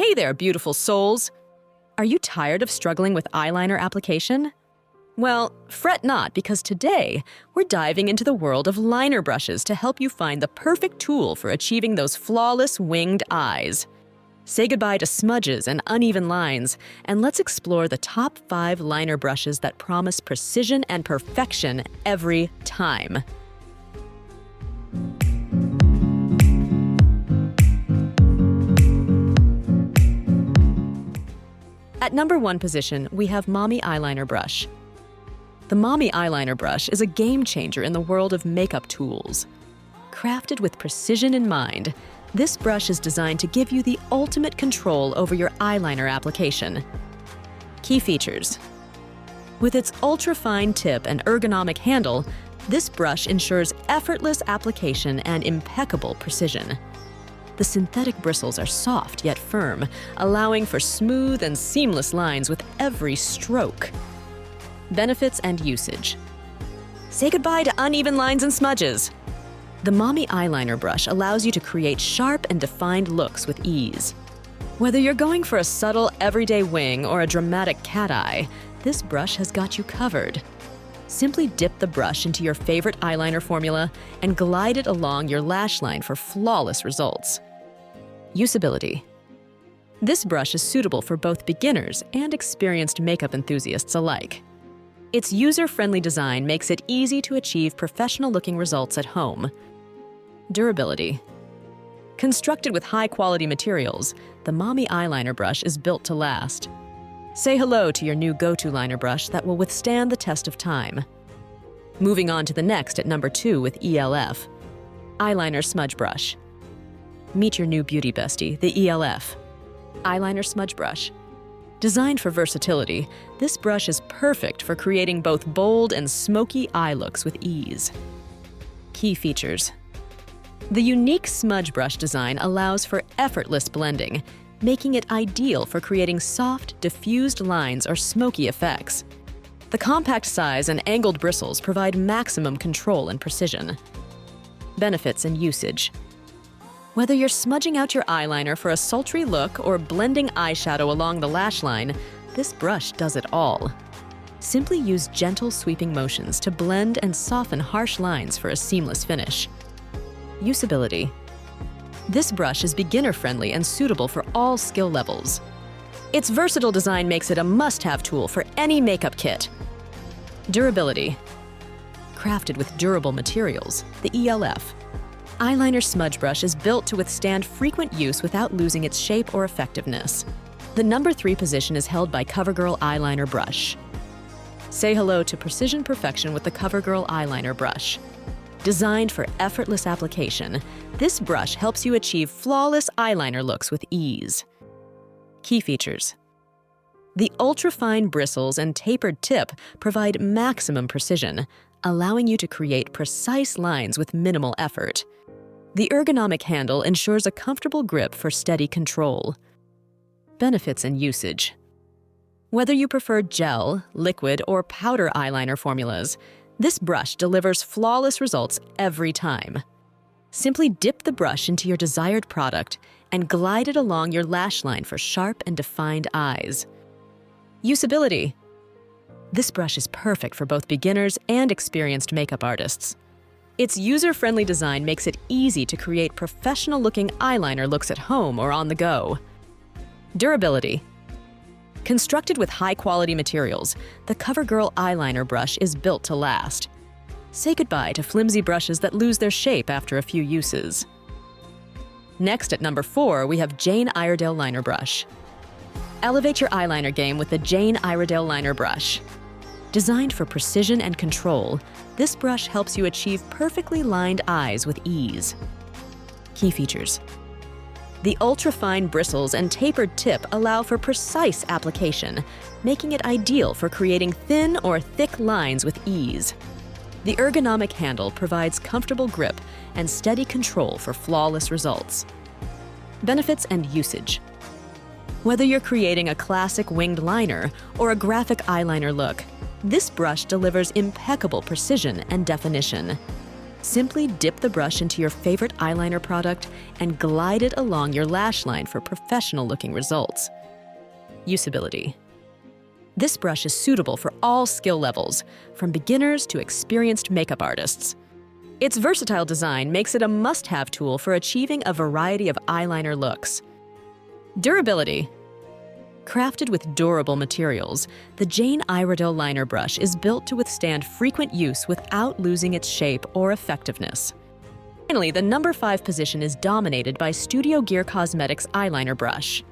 Hey there, beautiful souls! Are you tired of struggling with eyeliner application? Well, fret not, because today we're diving into the world of liner brushes to help you find the perfect tool for achieving those flawless winged eyes. Say goodbye to smudges and uneven lines, and let's explore the top 5 liner brushes that promise precision and perfection every time. At number 1 position, we have Mommy Eyeliner Brush. The Mommy Eyeliner Brush is a game changer in the world of makeup tools. Crafted with precision in mind, this brush is designed to give you the ultimate control over your eyeliner application. Key features. With its ultra-fine tip and ergonomic handle, this brush ensures effortless application and impeccable precision. The synthetic bristles are soft yet firm, allowing for smooth and seamless lines with every stroke. Benefits and usage. Say goodbye to uneven lines and smudges. The Mommy Eyeliner Brush allows you to create sharp and defined looks with ease. Whether you're going for a subtle everyday wing or a dramatic cat eye, this brush has got you covered. Simply dip the brush into your favorite eyeliner formula and glide it along your lash line for flawless results. Usability. This brush is suitable for both beginners and experienced makeup enthusiasts alike. Its user-friendly design makes it easy to achieve professional-looking results at home. Durability. Constructed with high-quality materials, the Mommy Eyeliner Brush is built to last. Say hello to your new go-to liner brush that will withstand the test of time. Moving on to the next at number 2 with ELF. Eyeliner Smudge Brush. Meet your new beauty bestie, the ELF. Eyeliner Smudge Brush. Designed for versatility, this brush is perfect for creating both bold and smoky eye looks with ease. Key features. The unique smudge brush design allows for effortless blending, making it ideal for creating soft, diffused lines or smoky effects. The compact size and angled bristles provide maximum control and precision. Benefits and usage. Whether you're smudging out your eyeliner for a sultry look or blending eyeshadow along the lash line, this brush does it all. Simply use gentle sweeping motions to blend and soften harsh lines for a seamless finish. Usability. This brush is beginner-friendly and suitable for all skill levels. Its versatile design makes it a must-have tool for any makeup kit. Durability. Crafted with durable materials, the ELF Eyeliner Smudge Brush is built to withstand frequent use without losing its shape or effectiveness. The number 3 position is held by Covergirl Eyeliner Brush. Say hello to precision perfection with the Covergirl Eyeliner Brush. Designed for effortless application, this brush helps you achieve flawless eyeliner looks with ease. Key features. The ultra-fine bristles and tapered tip provide maximum precision, allowing you to create precise lines with minimal effort. The ergonomic handle ensures a comfortable grip for steady control. Benefits and usage. Whether you prefer gel, liquid, or powder eyeliner formulas, this brush delivers flawless results every time. Simply dip the brush into your desired product and glide it along your lash line for sharp and defined eyes. Usability. This brush is perfect for both beginners and experienced makeup artists. Its user-friendly design makes it easy to create professional-looking eyeliner looks at home or on the go. Durability. Constructed with high-quality materials, the Covergirl Eyeliner Brush is built to last. Say goodbye to flimsy brushes that lose their shape after a few uses. Next at number 4, we have Jane Iredale Liner Brush. Elevate your eyeliner game with the Jane Iredale Liner Brush. Designed for precision and control, this brush helps you achieve perfectly lined eyes with ease. Key features. The ultra-fine bristles and tapered tip allow for precise application, making it ideal for creating thin or thick lines with ease. The ergonomic handle provides comfortable grip and steady control for flawless results. Benefits and usage. Whether you're creating a classic winged liner or a graphic eyeliner look, this brush delivers impeccable precision and definition. Simply dip the brush into your favorite eyeliner product and glide it along your lash line for professional-looking results. Usability. This brush is suitable for all skill levels, from beginners to experienced makeup artists. Its versatile design makes it a must-have tool for achieving a variety of eyeliner looks. Durability. Crafted with durable materials, the Jane Eyre liner brush is built to withstand frequent use without losing its shape or effectiveness. Finally, the number 5 position is dominated by Studio Gear Cosmetics eyeliner brush.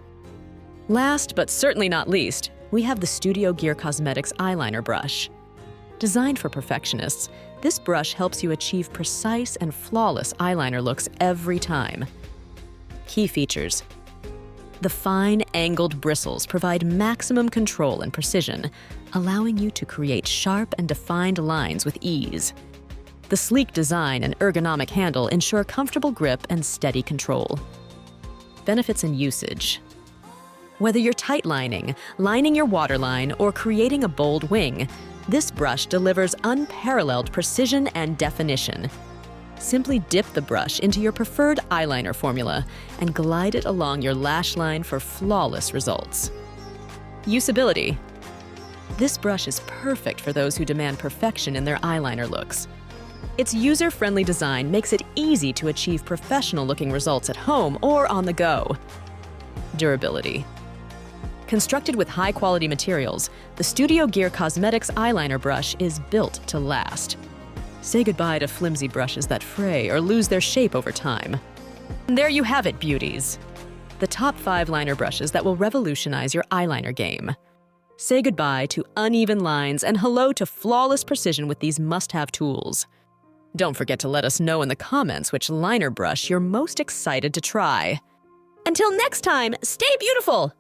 Last, but certainly not least, we have the Studio Gear Cosmetics eyeliner brush. Designed for perfectionists, this brush helps you achieve precise and flawless eyeliner looks every time. Key features. The fine, angled bristles provide maximum control and precision, allowing you to create sharp and defined lines with ease. The sleek design and ergonomic handle ensure comfortable grip and steady control. Benefits and usage. Whether you're tightlining, lining your waterline, or creating a bold wing, this brush delivers unparalleled precision and definition. Simply dip the brush into your preferred eyeliner formula and glide it along your lash line for flawless results. Usability. This brush is perfect for those who demand perfection in their eyeliner looks. Its user-friendly design makes it easy to achieve professional-looking results at home or on the go. Durability. Constructed with high-quality materials, the Studio Gear Cosmetics eyeliner brush is built to last. Say goodbye to flimsy brushes that fray or lose their shape over time. And there you have it, beauties. The top 5 liner brushes that will revolutionize your eyeliner game. Say goodbye to uneven lines and hello to flawless precision with these must-have tools. Don't forget to let us know in the comments which liner brush you're most excited to try. Until next time, stay beautiful!